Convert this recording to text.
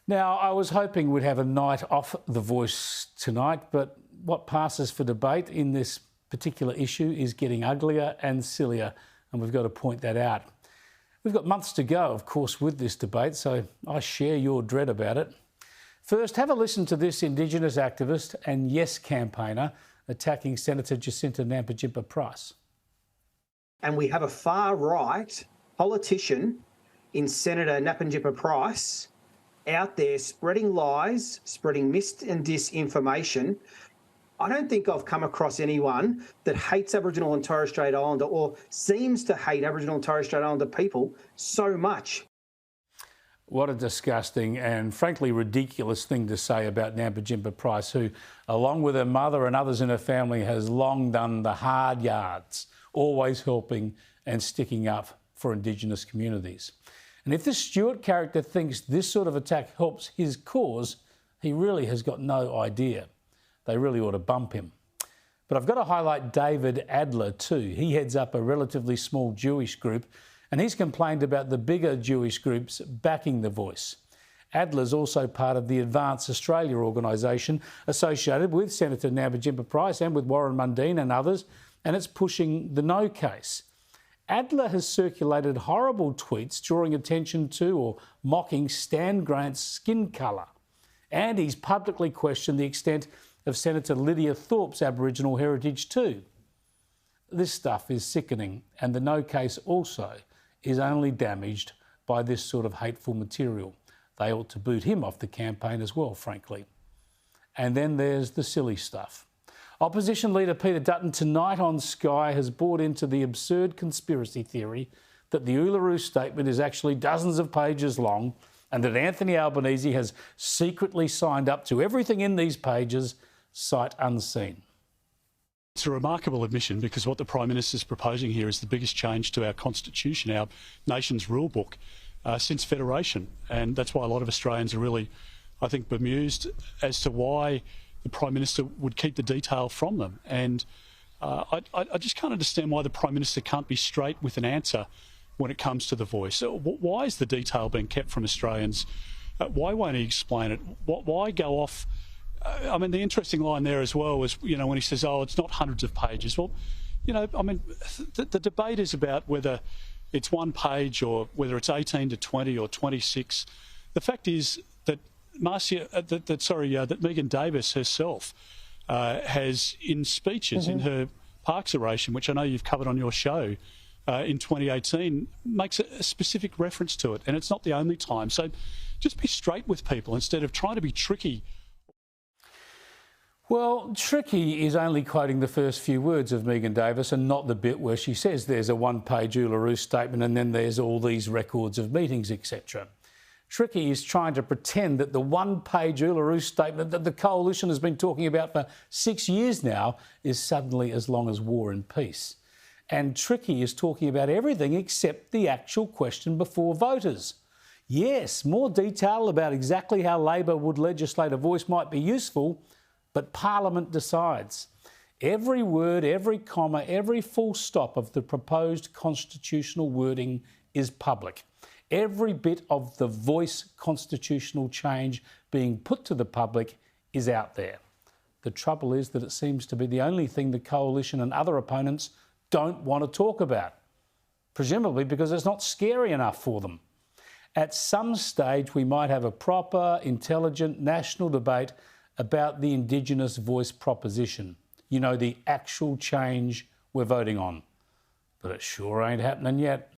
Now, I was hoping we'd have a night off The Voice tonight, but what passes for debate in this particular issue is getting uglier and sillier, and we've got to point that out. We've got months to go, of course, with this debate, so I share your dread about it. First, have a listen to this Indigenous activist and Yes campaigner attacking Senator Jacinta Nampijinpa-Price. And we have a far-right politician in Senator Nampijinpa-Price out there spreading lies, spreading mis and disinformation. I don't think I've come across anyone that hates Aboriginal and Torres Strait Islander or seems to hate Aboriginal and Torres Strait Islander people so much. What a disgusting and frankly ridiculous thing to say about Nampijinpa-Price, who, along with her mother and others in her family, has long done the hard yards, always helping and sticking up for Indigenous communities. And if this Stewart character thinks this sort of attack helps his cause, he really has got no idea. They really ought to bump him. But I've got to highlight David Adler too. He heads up a relatively small Jewish group, and he's complained about the bigger Jewish groups backing The Voice. Adler's also part of the Advance Australia organisation associated with Senator Nampijinpa-Price and with Warren Mundine and others, and it's pushing the no case. Adler has circulated horrible tweets drawing attention to or mocking Stan Grant's skin colour. And he's publicly questioned the extent of Senator Lydia Thorpe's Aboriginal heritage too. This stuff is sickening, and the no case also is only damaged by this sort of hateful material. They ought to boot him off the campaign as well, frankly. And then there's the silly stuff. Opposition leader Peter Dutton tonight on Sky has bought into the absurd conspiracy theory that the Uluru Statement is actually dozens of pages long and that Anthony Albanese has secretly signed up to everything in these pages, sight unseen. It's a remarkable admission because what the Prime Minister is proposing here is the biggest change to our Constitution, our nation's rule book, since Federation. And that's why a lot of Australians are really, I think, bemused as to why the Prime Minister would keep the detail from them. And I just can't understand why the Prime Minister can't be straight with an answer when it comes to The Voice. Why is the detail being kept from Australians? Why won't he explain it? Why go off? I mean, the interesting line there as well was, you know, when he says, oh, it's not hundreds of pages. Well, you know, I mean, the debate is about whether it's one page or whether it's 18 to 20 or 26. The fact is that that Megan Davis herself has, in speeches in her Parks oration, which I know you've covered on your show in 2018, makes a specific reference to it, and it's not the only time. So just be straight with people instead of trying to be tricky. Well, tricky is only quoting the first few words of Megan Davis and not the bit where she says there's a one-page Uluru Statement and then there's all these records of meetings, etc. Tricky is trying to pretend that the one-page Uluru Statement that the Coalition has been talking about for 6 years now is suddenly as long as War and Peace. And Tricky is talking about everything except the actual question before voters. Yes, more detail about exactly how Labor would legislate a voice might be useful, but Parliament decides. Every word, every comma, every full stop of the proposed constitutional wording is public. Every bit of the Voice constitutional change being put to the public is out there. The trouble is that it seems to be the only thing the Coalition and other opponents don't want to talk about, presumably because it's not scary enough for them. At some stage, we might have a proper, intelligent national debate about the Indigenous Voice proposition. You know, the actual change we're voting on. But it sure ain't happening yet.